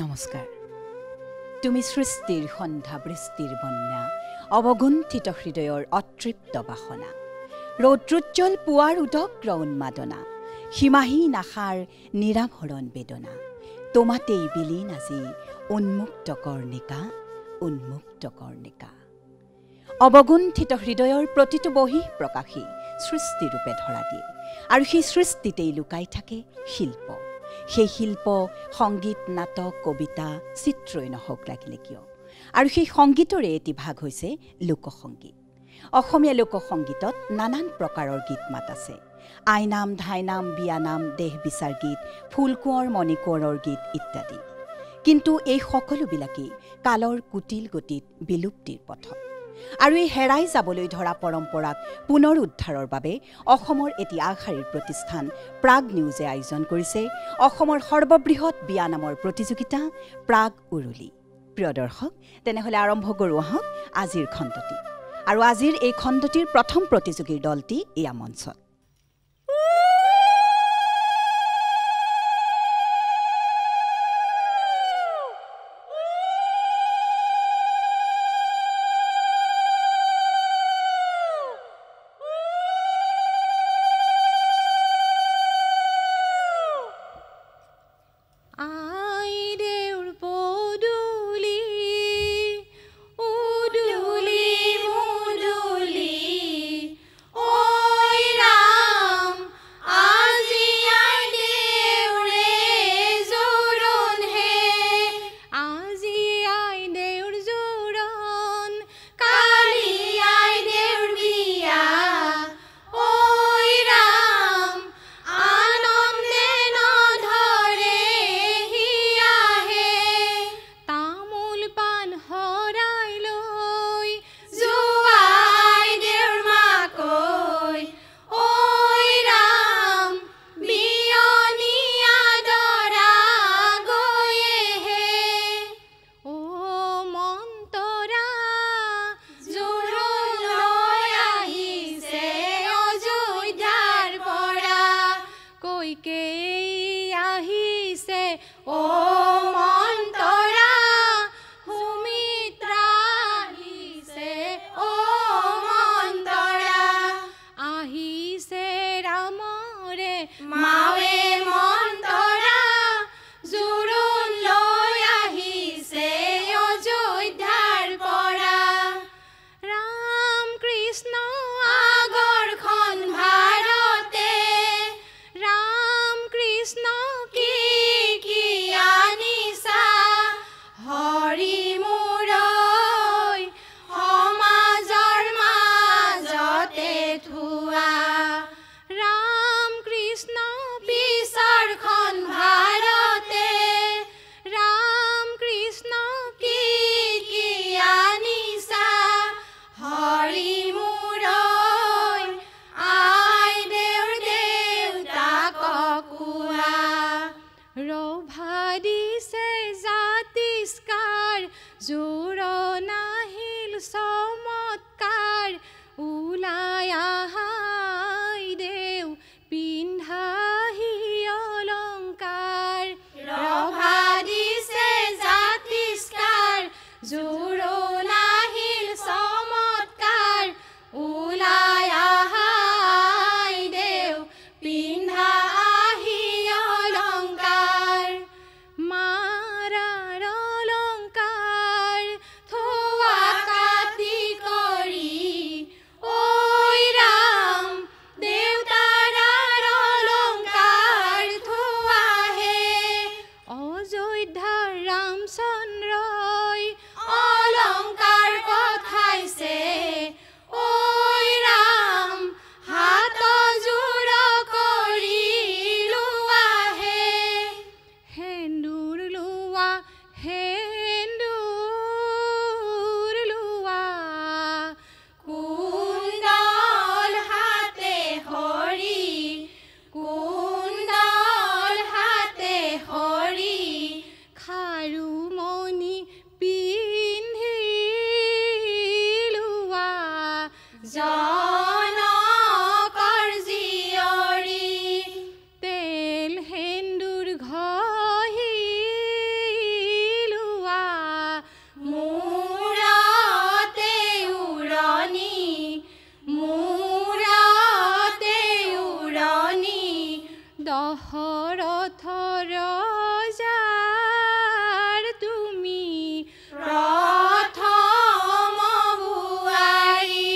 নমস্কাৰ। তুমি সৃষ্টিৰ সন্ধ্যা বৃষ্টিৰ বন্যা, অৱগুণ্ঠিত হৃদয়ৰ অতৃপ্ত বাসনা, ৰৌদ্ৰোজ্জ্বল পুৱাৰ উদগ্ৰ উন্মাদনা, সীমাহীন আশাৰ নিৰাভৰণ বেদনা, তোমাতেই বিলীন আজি উন্মুক্ত কৰ্ণিকা, উন্মুক্ত কৰ্ণিকা। অৱগুণ্ঠিত হৃদয়ৰ প্ৰতিটো বহিঃ প্ৰকাশী সৃষ্টিৰূপে ধৰা দিয়ে, আৰু সেই সৃষ্টিতেই লুকাই থাকে শিল্প। সেই শিল্প সংগীত, নাটক, কবিতা, চিত্ৰই নহওক লাগিলে কিয়। আৰু সেই সংগীতৰে এটি ভাগ হৈছে লোকসংগীত। অসমীয়া লোকসংগীতত নানান প্ৰকাৰৰ গীত মাত আছে। আইনাম, ধাইনাম, বিয়ানাম, দেহ বিচাৰ গীত, ফুলকোঁৱৰ, মণিকোঁৱৰৰ গীত ইত্যাদি। কিন্তু এই সকলোবিলাকেই কালৰ কুটিল গতিত বিলুপ্তিৰ পথত। আৰু এই হেৰাই যাবলৈ ধৰা পৰম্পৰাক পুনৰ উদ্ধাৰৰ বাবে অসমৰ এটি আগশাৰীৰ প্ৰতিষ্ঠান প্ৰাগ নিউজে আয়োজন কৰিছে অসমৰ সৰ্ববৃহৎ বিয়ানামৰ প্ৰতিযোগিতা প্ৰাগ উৰুলি। প্ৰিয় দৰ্শক, তেনেহ'লে আৰম্ভ কৰোঁ আহক আজিৰ খণ্ডটি। আৰু আজিৰ এই খণ্ডটিৰ প্ৰথম প্ৰতিযোগীৰ দলটি এয়া মঞ্চত। I দশৰথ ৰজাৰ তুমি প্ৰথম বোৱাৰী।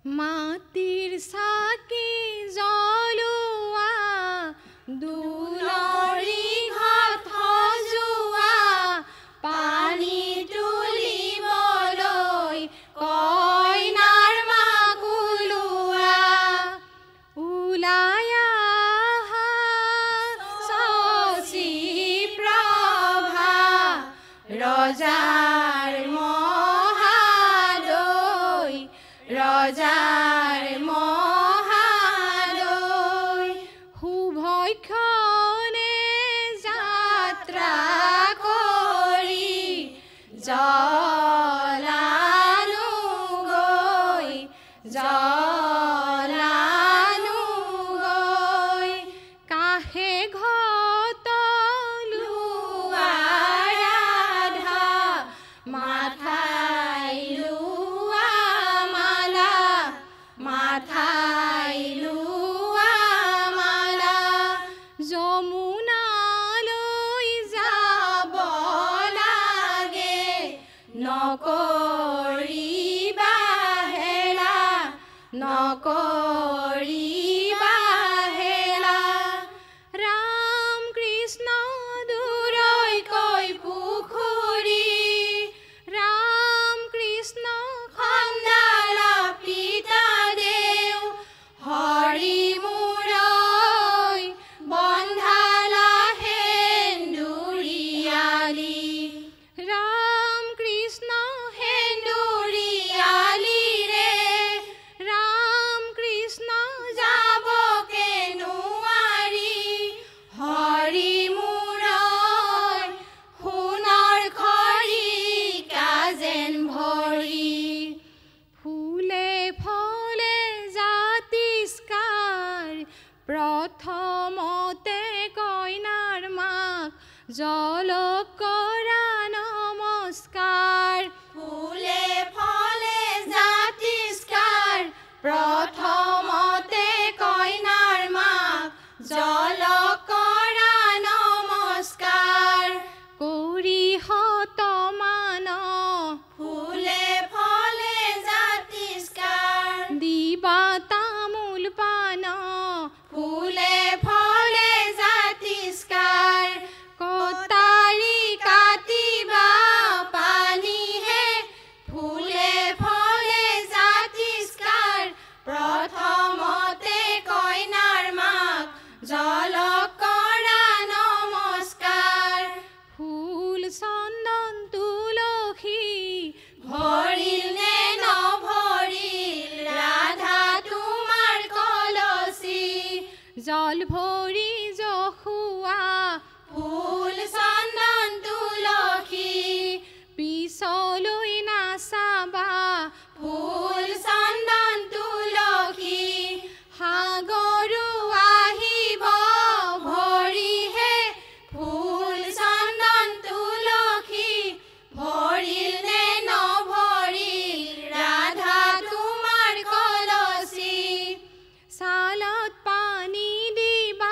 মাটিৰ চাকি জ্বলোৱা দুলৰি ঘাট সজোৱা পানী তুলিবলৈ কইনাৰ মাক ওলোৱা। ওলাই আহা শশী প্ৰভা ৰজাৰ মহাদৈ ৰজাৰ মহাদৈ। শুভক্ষণে যাত্ৰা কৰি জলানো গৈ কাহে ঘট লোৱা ৰাধা মাথাই লোৱা মালা যমুনালৈ যাব লাগে নকৰিবা হেলা। ৰাম কৃষ্ণ দূৰৈকৈ পুখুৰী ৰাম কৃষ্ণ খন্দালা পিতা দেও হৰি মূৰৈ বন্ধালা সেন্দুৰীয়ালি। ৰাম কৃষ্ণ সেন্দুৰীয়ালি ৰে ৰাম কৃষ্ণ যাবকে নোৱাৰি হৰি মূৰৈ সোণৰ খৰিকা যেন ভৰি। ফুলে ফলে জাতিষ্কাৰ প্ৰথমতে কইনাৰ মাক জলক কৰা নমস্কাৰ। ফুলে ফলে জাতিষ্কাৰ প্ৰথমতে কইনাৰ মাক জলক কৰা নমস্কাৰ। কৰি শতমান ফুলে ফলে জাতিষ্কাৰ দিবা তামোল পান ফুলে ফলে জাতিষ্কাৰ। কটাৰী কাটিবা পানীহে ফুলে ফলে জাতিষ্কাৰ প্ৰথমতে কইনাৰ মাক জলক কৰা নমস্কাৰ। ফুল চন্দন তুলসী ভৰিল নে নভৰিল ৰাধা তোমাৰ কলচী জল ভৰি জখুৱা ফুল চন্দন তুলসী। পিছলৈ নাচাবা ফুল চন্দন তুলসী সাগৰো আহিব ভৰিহে ফুল চন্দন তুলসী ভৰিল নে নভৰিল ৰাধা তোমাৰ কলচী। ছালত পানী দিবা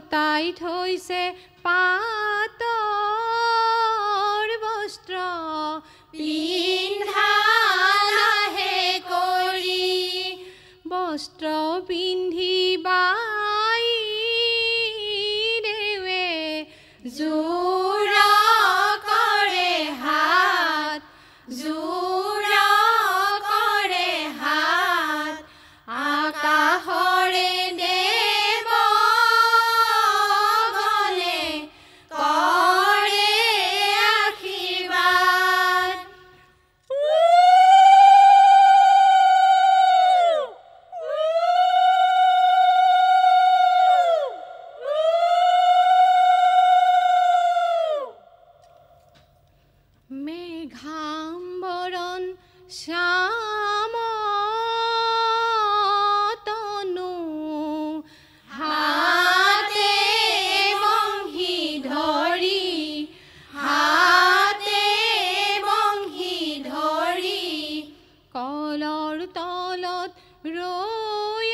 লতাই থৈছে পাতৰ বস্ত্ৰ পিন্ধা লাহে কৰি বস্ত্ৰ পিন্ধিবাই দেৱে জোৰ কৰে হাত জোৰ কৰে হাত আকাশৰে দেৱ গণে কৰে আশীৰ্বাদ মেঘাম্বৰণ শ্যাম তনু হাতে বংশী ধৰি হাতে বংশী ধৰি কলৰ তলত ৰৈ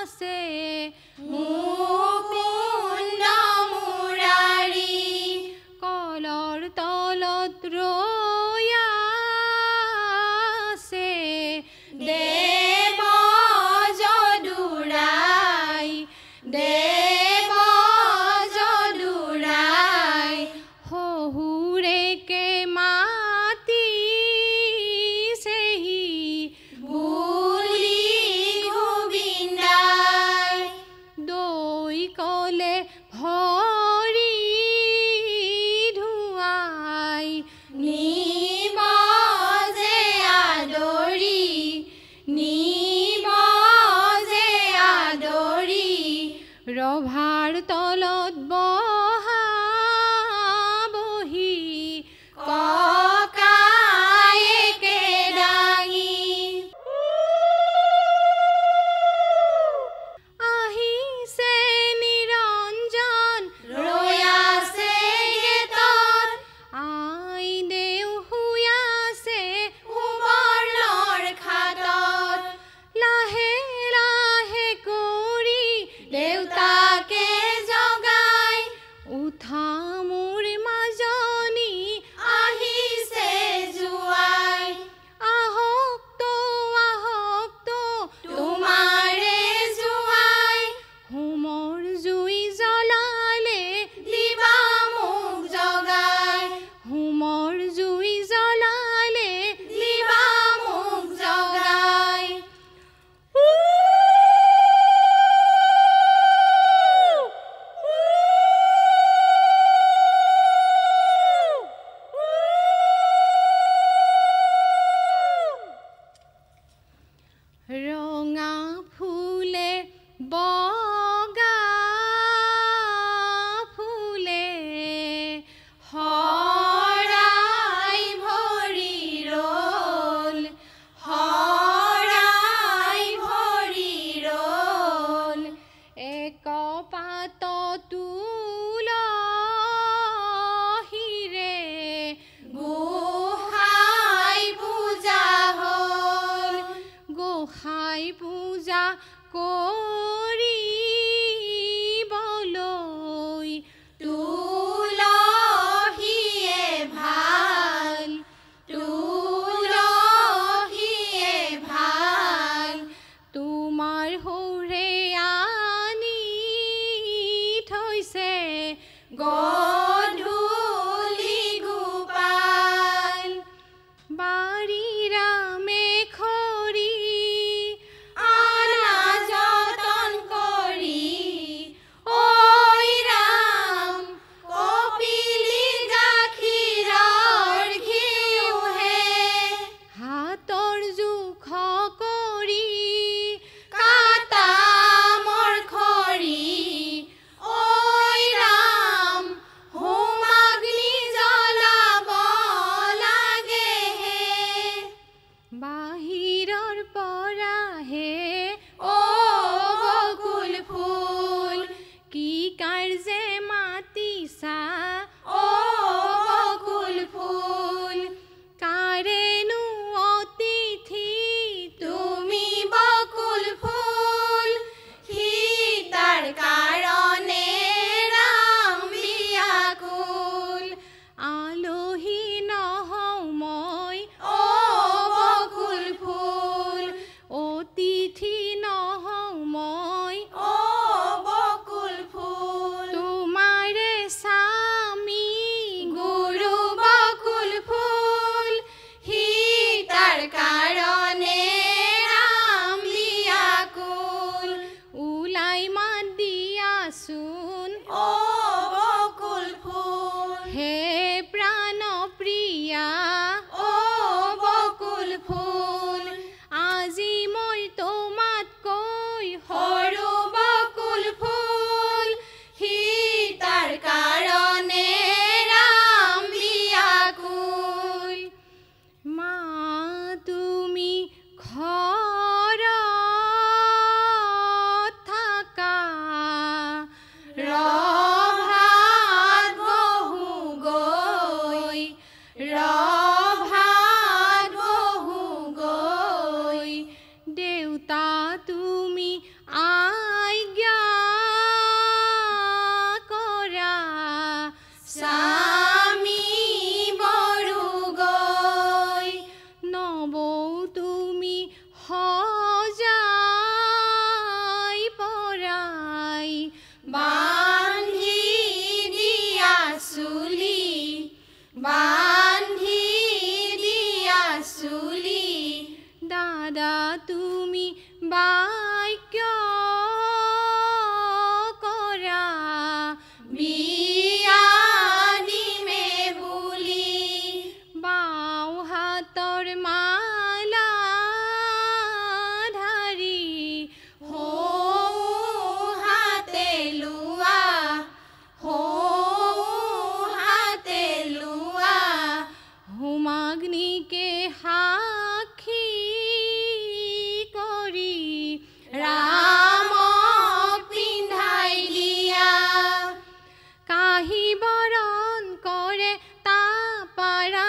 আছে মুকুন্দ মুৰাৰী কলৰ তলত ৰৈ আছে দেৱ যদুৰাই দেৱ যদুৰাই শহুৰেকে মাতিছেহি বুলি গোবিন্দাই দৈ কলে ভৰি ধুৱাই নিব যে আদৰি নিব যে আদৰি ৰভাৰ তলত বহাবহি ককায়েকে দাঙি আহিছে নিৰঞ্জন ৰৈ আছে গেটত আই দেউ শুই আছে সুবৰ্ণৰ খাটত লাহে লাহে কৰি দেউতাকে জগাই উঠা মোৰ মাজনী আহিছে জোৱাই আহক তো তোমাৰে জোৱাই হোমৰ জুই জ্বলালে দিবা মোক জগাই হোমৰ জুই জ্বলালে দিবা মোক জগাই ৰঙা ফুলে বগা ফুলে শৰাই ভৰি ৰ'ল শৰাই ভৰি ৰ'ল এক পাত তুলসীৰে গোসাঁই পূজা হ'ল গোসাঁই পূজা কৰিবলৈ তুলসীয়ে ভাল তুলসীয়ে ভাল তোমাৰ সৌৰে আনি থৈছে গধূলি গোপাল বাৰীৰা মেখৰি আনা যত তুমি বাক্য কৰা বিয়া দিমে বুলি বাওঁ হাতৰ মালা ধাৰি হৌ হাতে লোৱা হোমাগ্নিকে সাক্ষী কৰি ৰামক পিন্ধাই দিয়া কাহি বৰণ কৰে তা পাৰা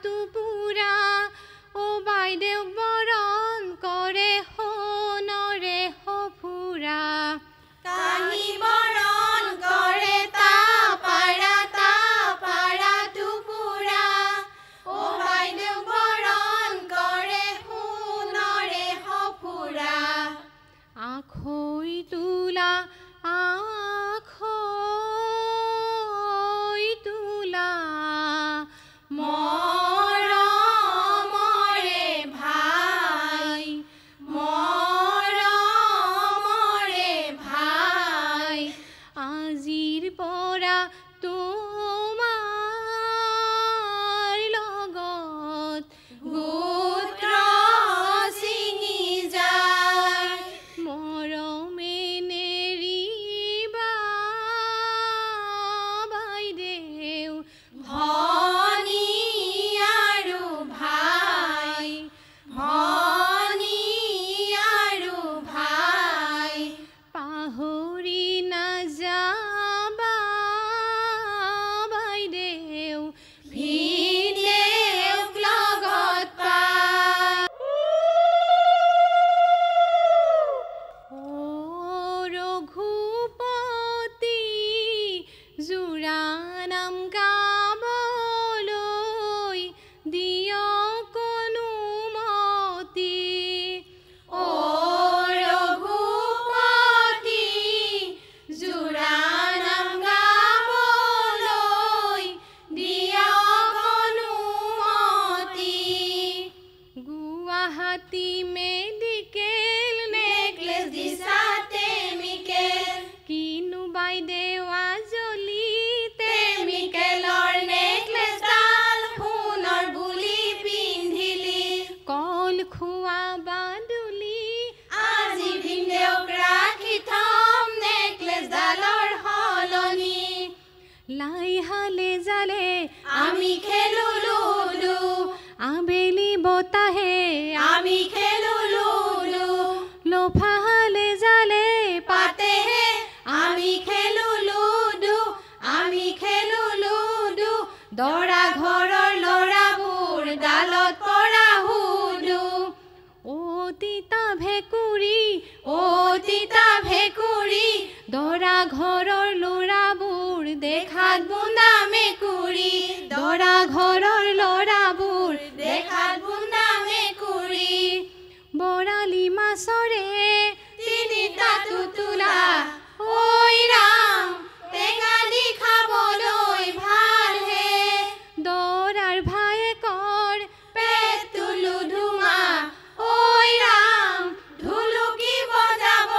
টুপুৰা অ বাইদেউ বৰণ কৰে সোণৰে সফুৰা কাহি বৰণ কৰে তা পাৰা টুপুৰা অ বাইদেউ বৰণ কৰে সোণৰে সফুৰা আখৈ তোলা মৰমৰে ভাই আজিৰ পৰা তোমাৰ লগত গোত্ৰ ছিঙি যায় মৰমে নেৰিবা বাইদেউ ভনী আৰু ভাই পাহৰি নাযাবা বাইদেউ ভিদেউক লগত পাই অ ৰঘুপতি জোৰা নাম গাবলৈ দিয়ক অনুমতি অ ৰঘুপতি জোৰা নাম গাবলৈ দিয়ক অনুমতি গুৱাহাটী মেডিকেল নেকলেছ দিছাতে মিকেল কিনো বাইদেউ আজলিতে মিকেলৰ নেকলেছডাল সোণৰ বুলি পিন্ধিলি কল খোৱা বাদুলি আজি ভিনদেউক ৰাখি থম নেকলেছডালৰ সলনি লাই হালে জালে আমি খেলো লুডু আবেলি বতাহে আমি খেলো লুডু লোফা হালে জালে পাতেহে আমি খেলো লুডু দৰা ঘৰৰ ল'ৰাবোৰ ডালত পৰা হুদু অ তিতা ভেকুৰী দৰা ঘৰৰ ল'ৰাবোৰ দেখাত বুন্দা মেকুৰী দৰা ঘৰৰ ল'ৰাবোৰ দেখাত বুন্দা মেকুৰী বৰালি মাছৰে তিনিটা টুটুলা ঐ ৰাম টেঙা দি খাবলৈ ভাল হে দৰাৰ ভায়েকৰ পেটটো লুধুমা ঐ ৰাম ঢুলুকি বজাব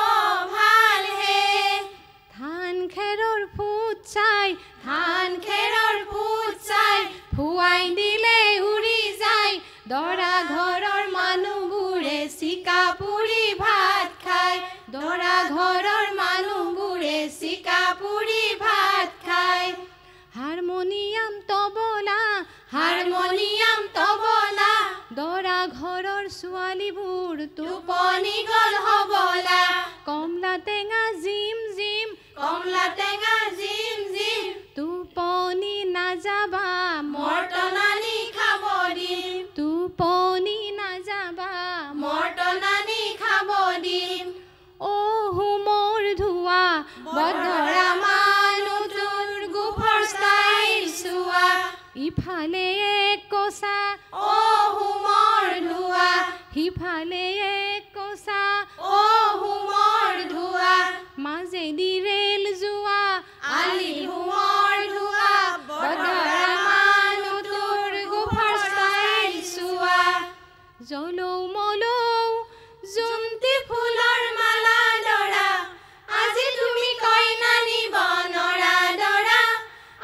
ভাল হে ধান খেৰৰ ফুট চাই ফুৱাই দিলে উৰি যায় দৰা ঘৰৰ মানুহবোৰে চিকা পুৰি ভাত খায় দৰা ঘৰৰ মানুহবোৰে চিকা পুৰি ভাত খায় হাৰমনিয়াম তবলা দৰা ঘৰৰ ছোৱালীবোৰ টোপনি গ'ল হবলা কমলা টেঙা জিম টোপনি নাযাবা মৰ্টনানি খাব দিম টোপনি নাযাবা মৰ্টনানি খাব দিম অ হোমৰ ধোৱা বধৰা মানুহ তোৰ গোফৰ ষ্টাইল চোৱা ইফালে এক কচা অ হোমৰ ধোৱা সিফালে এক কচা অ হোমৰ ধোৱা মাজেদি ৰেল যোৱা আলি হোমৰ ধোৱা বধৰা মানুহ তোৰ গোফৰ ষ্টাইল চোৱা জলৌ মলৌ জোনটি ফুলৰ মালা দৰা আজি তুমি কইনা নিব নৰা দৰা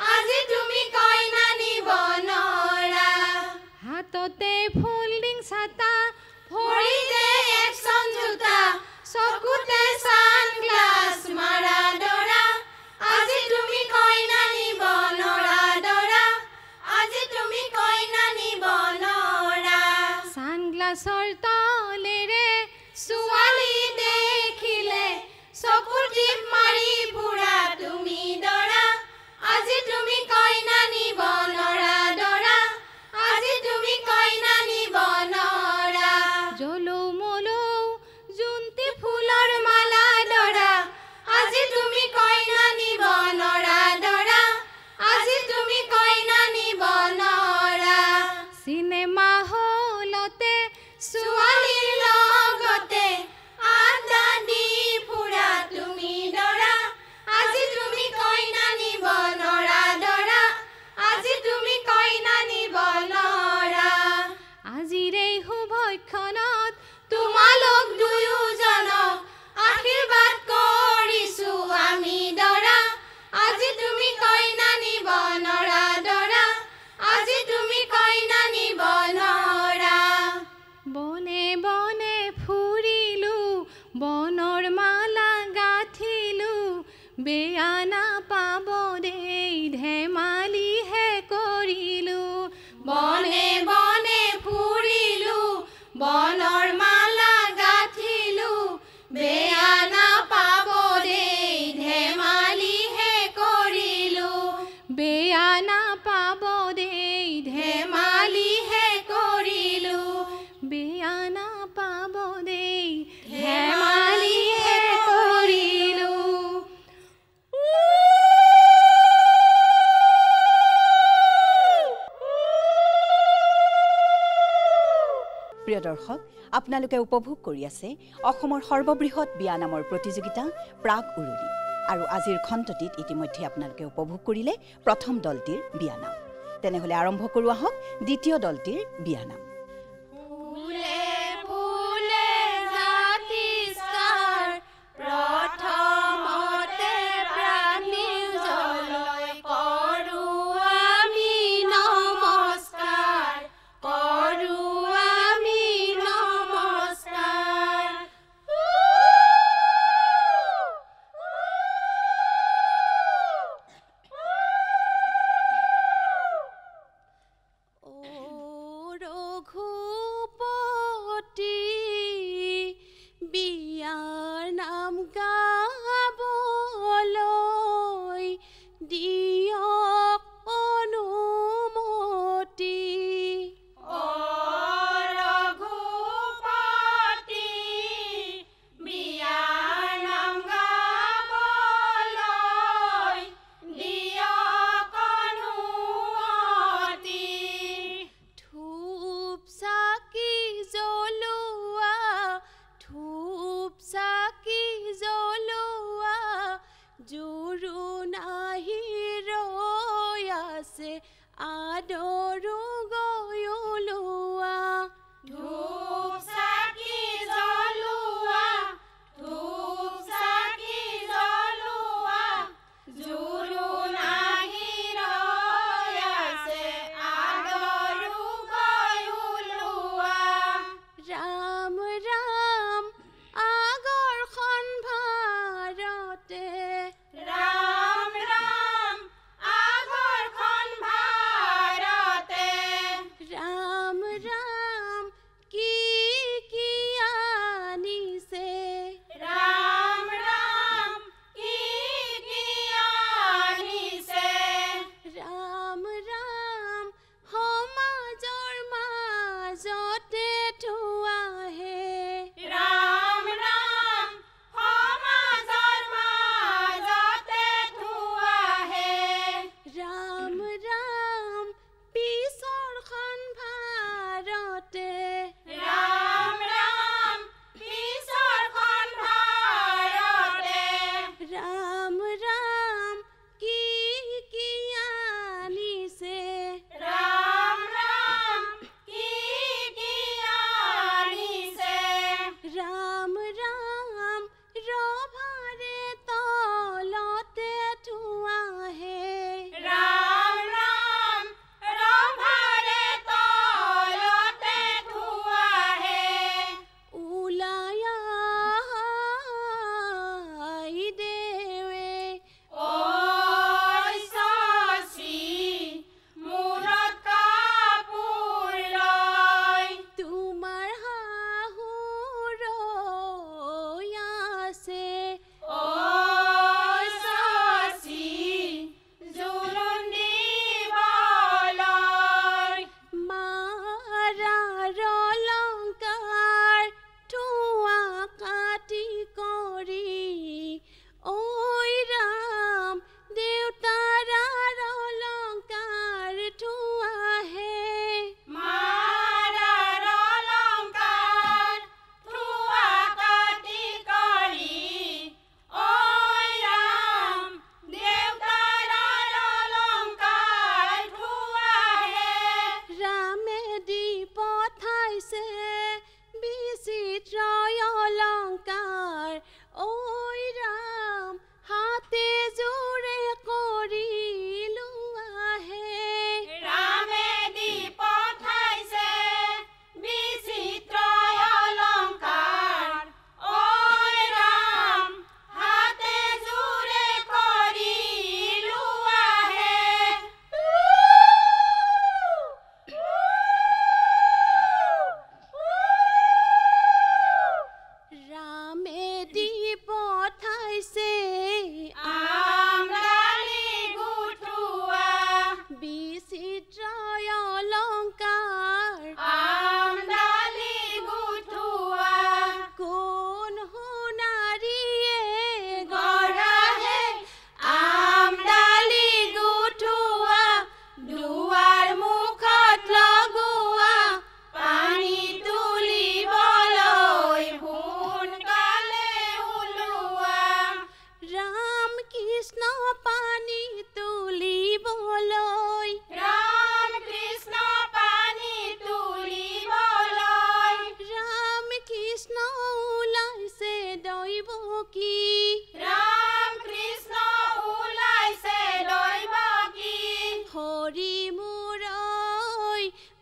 আজি তুমি কইনা নিব নৰা হাততে ফোল্ডিং ছাতা ভৰিতে একচন জোতা চকুতে সানগ্লাস মাৰা দৰা আজি তুমি কইনা নিব নৰা দৰা আজি তুমি কইনা নিব নৰা সানগ্লাসৰ তলেৰে ছোৱালী দেখিলে চকুৰ টিপ মাৰি ফুৰা তুমি দৰা আজি তুমি কইনা নিব নৰা দৰা আজি তুমি কইনা নিব নৰা জলৌ মলৌ জোনটি ফুলৰ মালা দৰা আজি তুমি কইনা নিব নৰা দৰা আজি তুমি কইনা নিব নৰা চিনেমা হলতে ছোৱালীৰ লগতে আড্ডা দি ফুৰা তুমি দৰা আজি তুমি কইনা নিব নৰা দৰা আজি তুমি কইনা নিব নৰা আজিৰ এই শুভক্ষণত তোমালোক দুয়োজনক আশীৰ্বাদ কৰিছো আমি দৰা আজি তুমি কইনা নিব নৰা দৰা আজি তুমি কইনা নিব নৰা বনে বনে ফুৰিলো বনৰ মালা গাঁঠিলো বেয়া নাপাব দেই ধেমালিহে কৰিলো বনে বনে ফুৰিলো বনৰ মালা গাঁঠিলো বেয়া নাপাব দেই ধেমালিহে কৰিলো বেয়া নাপাব দেই ধেমালিহে কৰিলো বেয়া নাপাব দেই ধেমালিহে কৰিলো প্ৰিয় দৰ্শক আপোনালোকে উপভোগ কৰি আছে অসমৰ সৰ্ববৃহৎ বিয়ানামৰ প্ৰতিযোগিতা প্ৰাগ উৰুলি আৰু আজিৰ খণ্ডটিত ইতিমধ্যে আপোনালোকে উপভোগ কৰিলে প্ৰথম দলটিৰ বিয়ানাম তেনেহলে আৰম্ভ কৰোঁ আহক দ্বিতীয় দলটিৰ বিয়ানাম ফুলে ফুলে জাতিস্কাৰ প্ৰথমতে প্ৰাণীজলৈ কৰোঁ আমি নমস্কাৰ কৰোঁ আমি নমস্কাৰ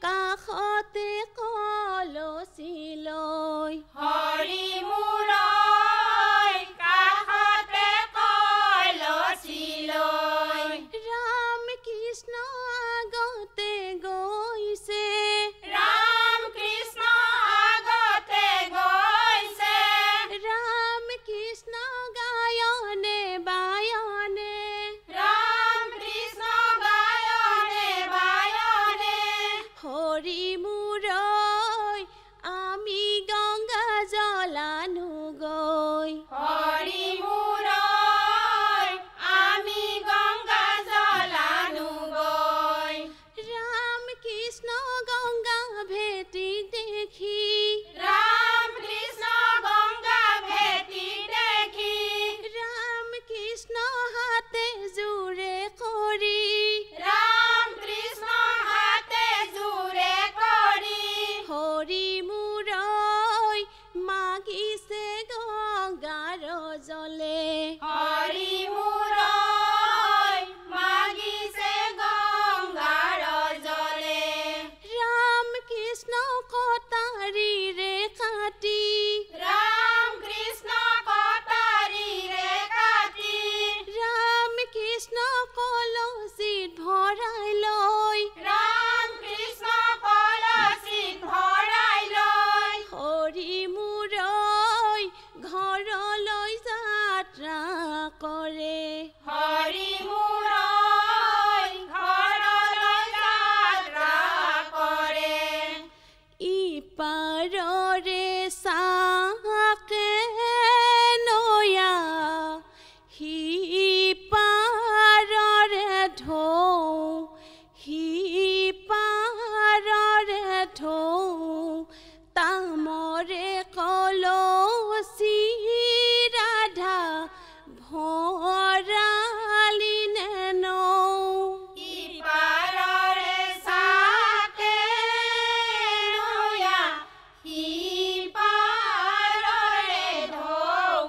কাষতে কলচি লৈ হৰি মূৰৈ কাষতে কলচি লৈ ৰাম কৃষ্ণ আগতে গৈছে ৰাম কৃষ্ণ আগতে গৈছে ৰাম কৃষ্ণ গায়নে বায়নে ৰাম কৃষ্ণ গায়নে বায়নে হৰি মূৰৈ আমি গংগা জলানো গৈ হৰি মূৰৈ আমি গংগা জলানো গৈ ৰাম কৃষ্ণ গংগা ভেটি দেখি ৰাম কৃষ্ণ গংগা ভেটি দেখি ৰাম কৃষ্ণ হাতে জোৰে কৰি ৰাম কৃষ্ণ হাতে জোৰে কৰি হৰি মূৰৈ মাগিছে গংগাৰ জলে হৰি মূৰৈ মাগিছে গংগাৰ জলে ৰাম কৃষ্ণ কটাৰীৰে কাটি ৰাম কৃষ্ণ কটাৰীৰে কাটি ৰাম কৃষ্ণ কলচীত ভৰাই লৈ ৰাম কৃষ্ণ কলচীত ভৰাই লৈ হৰি মূৰৈ ঘৰলৈ যাত্ৰা কৰে হৰি মূৰৈ ঘৰলৈ যাত্ৰা কৰে ইপাৰৰে চাকে নয়া সিপাৰৰে ঢৌ সিপাৰৰে ঢৌ তামৰে কলচি ৰাধা ভৰালি নৌ ইপাৰৰে চাকে নয়া সিপাৰৰে ঢৌ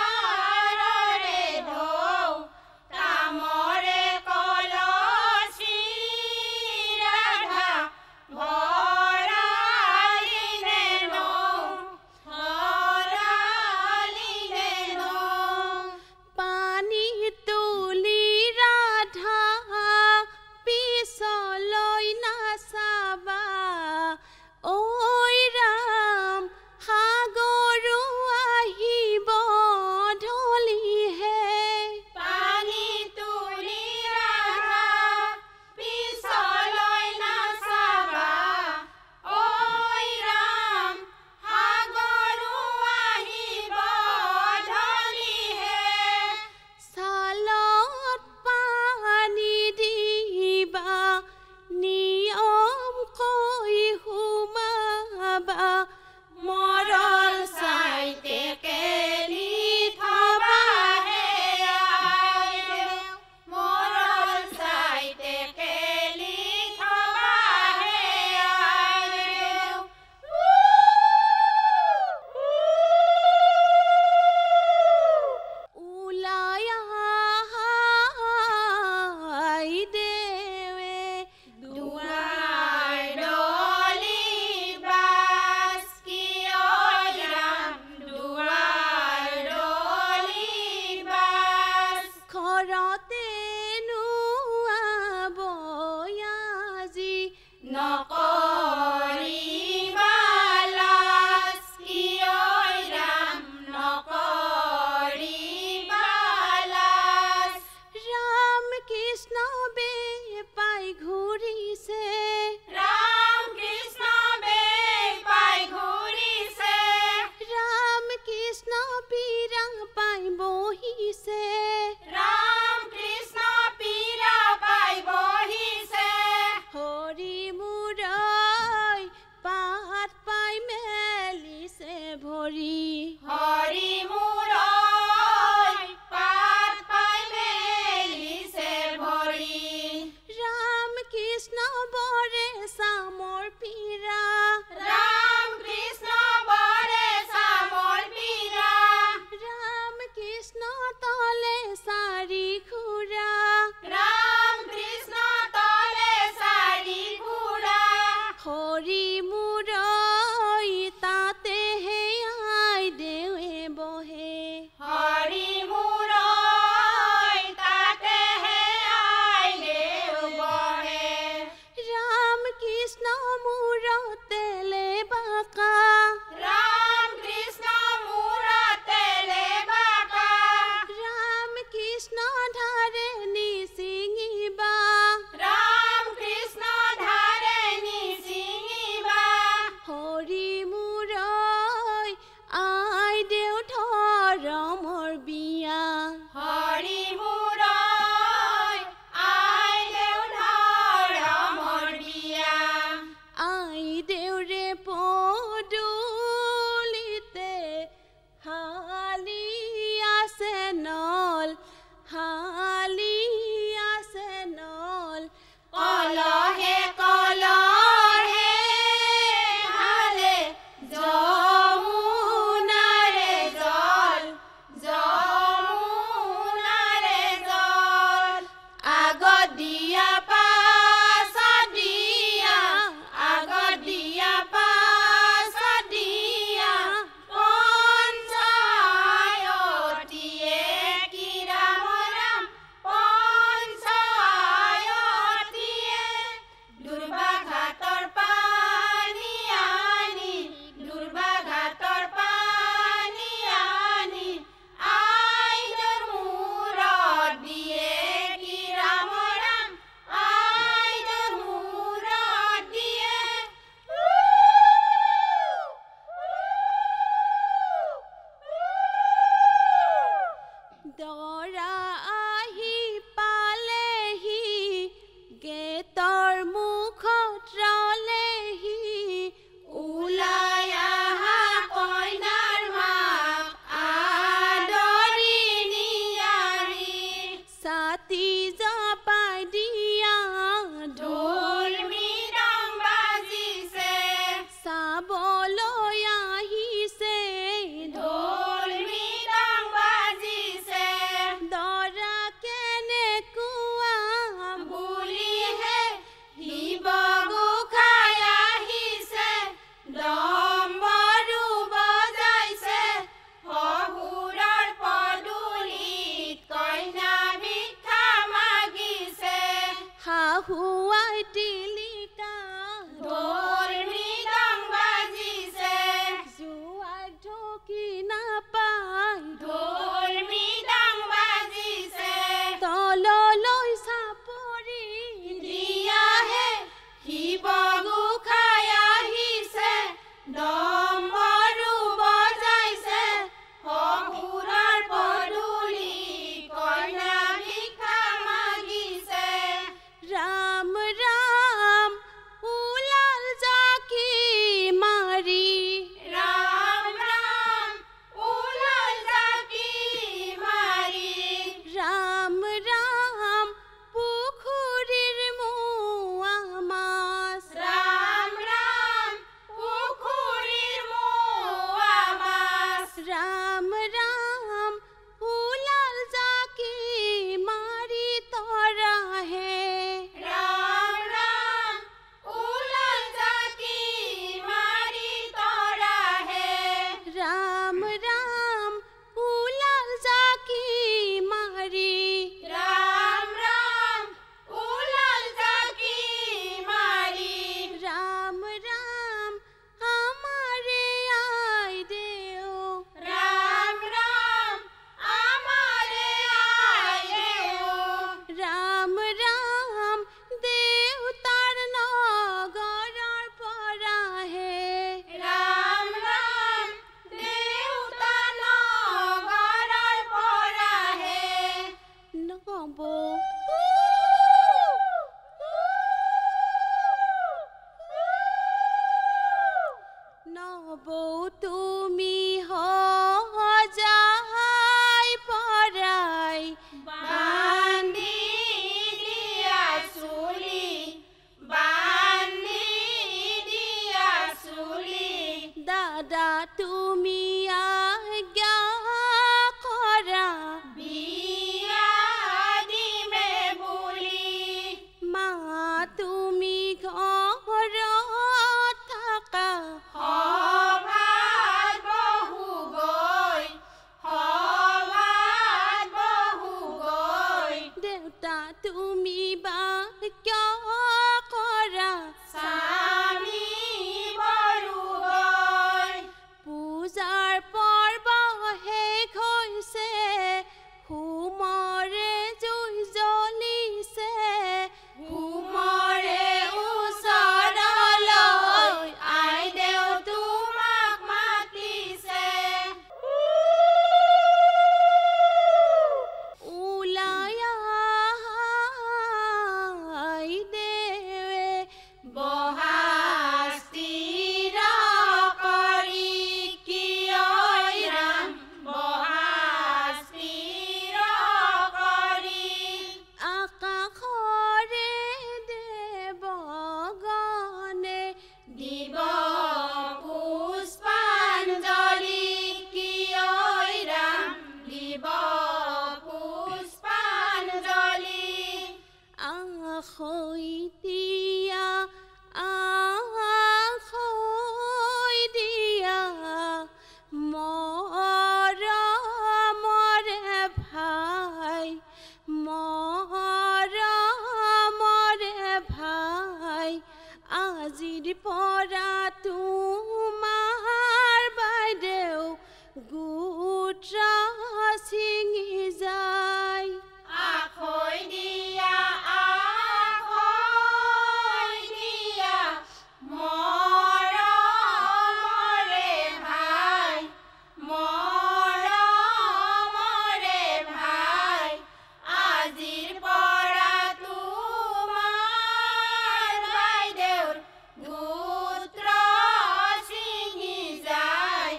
সিপাৰৰে ঢৌ তামৰে কলচি ৰাধা ভৰালি নৌ ভৰালি নৌ পানী তুলি ৰাধা পিছলৈ নাচাবা ঐ ৰাম সাগৰো আহিব ঢলিহে পানী তুলি ৰাধা পিছলৈ নাচাবা ঐ ৰাম সাগৰো আহিব ঢলিহে ছালত পানী দিবা নিয়ম কৈ সোমাবা মৰল চাইতে কেলি থবাহে আইদেউ মৰল চাইতে কেলি থবাহে আইদেউ ওলাই আই দেৱে দুৱাৰ দলি বাছ কিয় ৰাম দুৱাৰ দলি বাছ ঘৰতে নোয়াব আজি নকৰিবা লাজ কিয় ৰাম নকৰিবা লাজ ৰাম কৃষ্ণ বেপাই ঘূৰিছে ৰাম কৃষ্ণ বেপাই ঘূৰিছে ৰাম কৃষ্ণ পীৰা পাই বহিছে ৰাম কৃষ্ণ পীৰা পাই বহিছে হৰি মূৰৈ পাত পাই মেলিছে ভৰি হৰি মূৰৈ পাত পাই মেলিছে ভৰি ৰাম কৃষ্ণ বৰে চামৰ পীৰা ৰাম কৃষ্ণ বৰে চামৰ পীৰা ৰাম কৃষ্ণ তলে চাৰি খুৰা ৰাম কৃষ্ণ তলে চাৰি তুমি আজ্ঞা কৰা বিয়া দিমে বুলি মা তুমি ঘৰত থাকা সভাত বহু গৈ দেউতা তুমি বাক্য কৰা স্বামী বৰু গৈ পূজাৰ পৰ্ব শেষ হৈছে হোমৰে জুই জ্বলিছে হোমৰে ওচৰলৈ আইদেউ তোমাক মাতিছে ওলাই আই দেৱে বহাস্তিৰ কৰি কিয় ৰাম বহাস্তিৰ কৰি আকাশৰে দেৱগণে দিব পুষ্পাঞ্জলি কিয় ৰাম দিব পুষ্পাঞ্জলি আখৈ দিয়া মৰমৰে ভাই আজিৰ পৰা তোমাৰ বাইদেউ গোত্ৰ ছিঙি যায় আখৈ দিয়া মৰমৰে ভাই আজিৰ পৰা তোমাৰ বাইদেউৰ গোত্ৰ ছিঙি যায়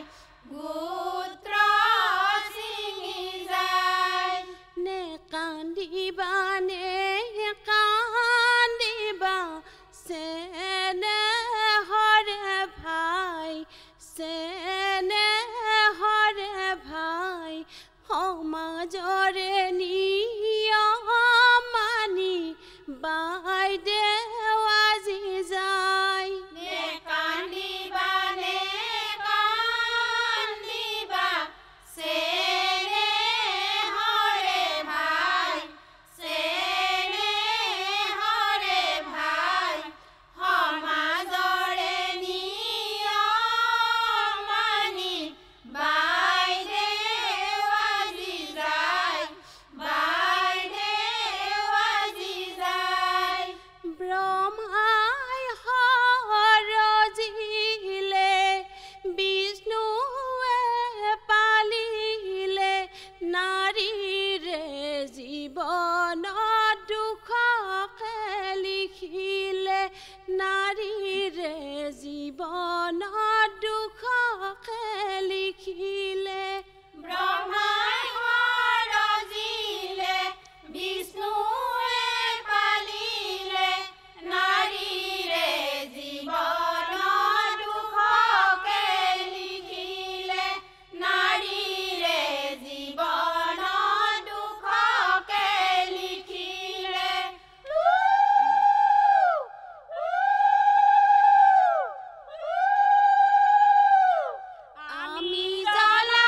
নে কান্দিবা চেনে হৰে ভাই সমাজৰে নিয়ম মানি বাইদেউ আজি যায় নে কান্দিবা চেনে হৰে ভাই সমাজৰে নিয়ম মানি বাইদেউ আজি যায় ব্ৰহ্মাই সৰজিলে বিষ্ণুৱে পালিলে নাৰীৰে জীৱনত দুখকে লিখিলে নাৰীৰে জীৱনত দুখকে লিখিলে ব্ৰহ্মাই সৰজিলে বিষ্ণুৱে পালিলে নাৰীৰে জীৱনত দুখকে লিখিলে নাৰীৰে জীৱনত দুখকে লিখিলে আমি জ্বলা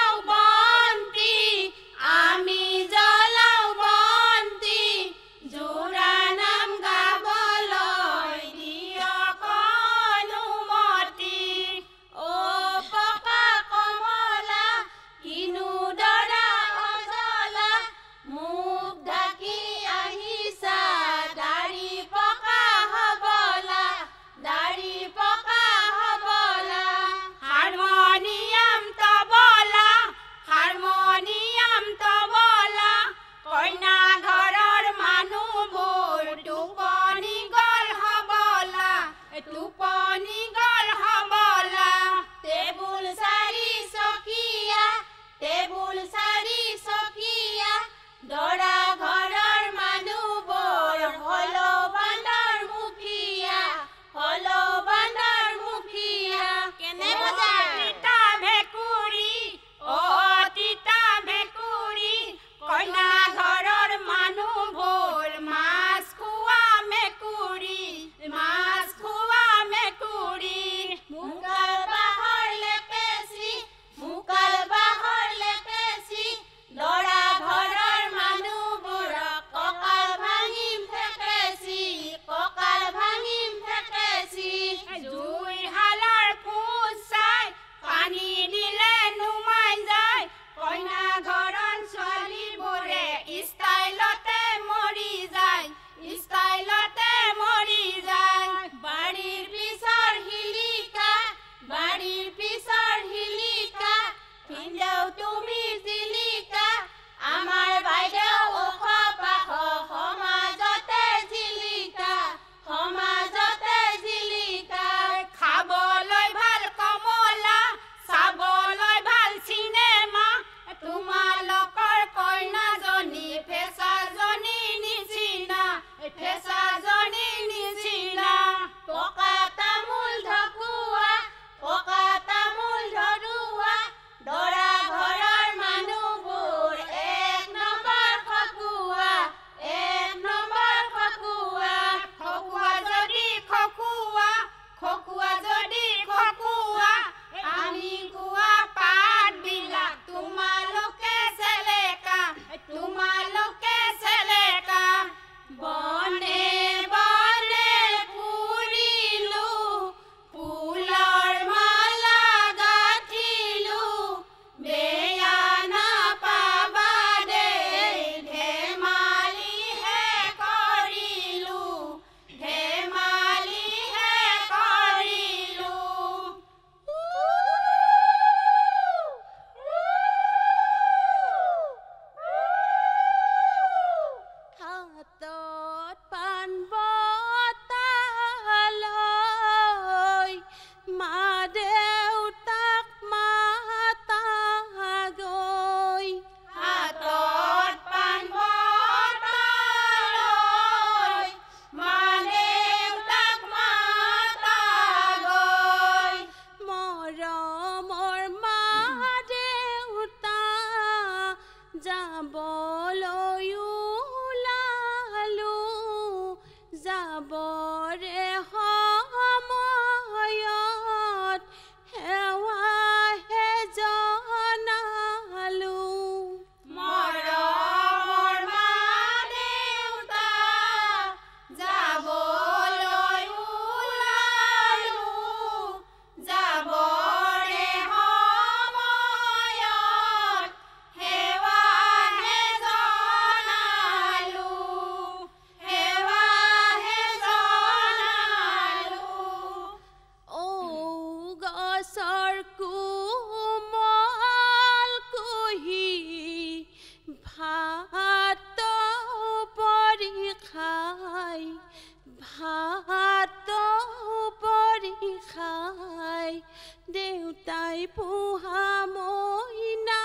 পোহা মইনা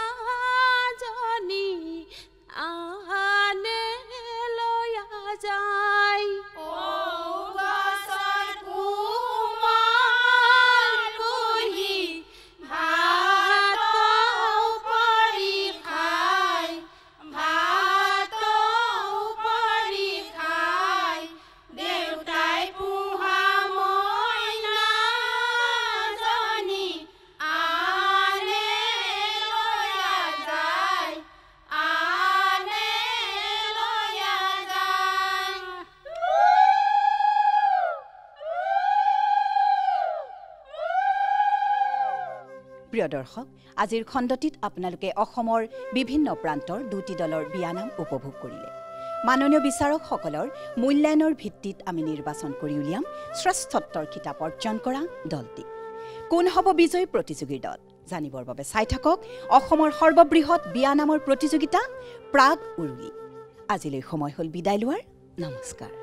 জনী আনে লয়া যায় প্ৰিয় দৰ্শক, আজিৰ খণ্ডটিত আপোনালোকে অসমৰ বিভিন্ন প্ৰান্তৰ দুটি দলৰ বিয়ানাম উপভোগ কৰিলে। মাননীয় বিচাৰকসকলৰ মূল্যায়নৰ ভিত্তিত আমি নিৰ্বাচন কৰি উলিয়াম শ্ৰেষ্ঠত্বৰ খিতাপ অৰ্জন কৰা দলটি। কোন হ'ব বিজয়ী প্ৰতিযোগীৰ দল জানিবৰ বাবে চাই থাকক অসমৰ সৰ্ববৃহৎ বিয়ানামৰ প্ৰতিযোগিতা প্ৰাগ উৰুলি। আজিলৈ সময় হ'ল বিদায় লোৱাৰ। নমস্কাৰ।